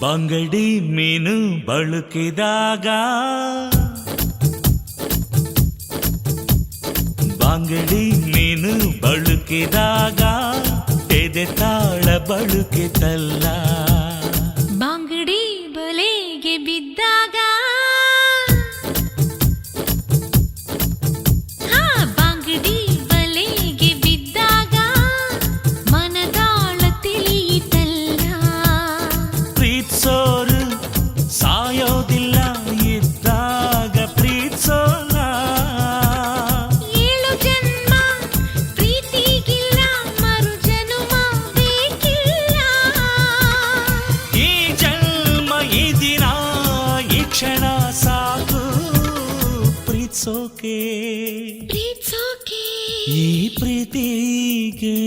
ಬಂಗಡಿ ಮೀನು ಬಳುಕಿದಾಗ ಬಂಗಡಿ ಮೀನು ಬಳುಕಿದಾಗ ಎದೆ ತಾಳ ಬಳುಕಿತಲ್ಲ ಬಂಗಡಿ ಬಲೆಗೆ ಬಿದ್ದಾಗ ಬಂಗಡಿ ಬಲೆಗೆ ಬಿದ್ದಾಗ ಮನದಾಳ ತಿಳಿಯಿತಲ್ಲ ಪ್ರೀತ್ಸೋರು ಸಾಯೋದಿಲ್ಲ ಇದ್ದಾಗ ಪ್ರೀತ್ಸೋಲ್ಲ ಏಳು ಜನ್ಮ ಪ್ರೀತಿಗಿಲ್ಲ ಮರು ಜನುಮ ಬೇಕಿಲ್ಲ ಈ ಜನ್ಮ ಈ ದಿನ ಈ ಕ್ಷಣ ಸಾಕು ಪ್ರೀತ್ಸೋಕೆ ಪ್ರೀತ್ಸೋಕೆ ಈ ಪ್ರೀತಿಗೆ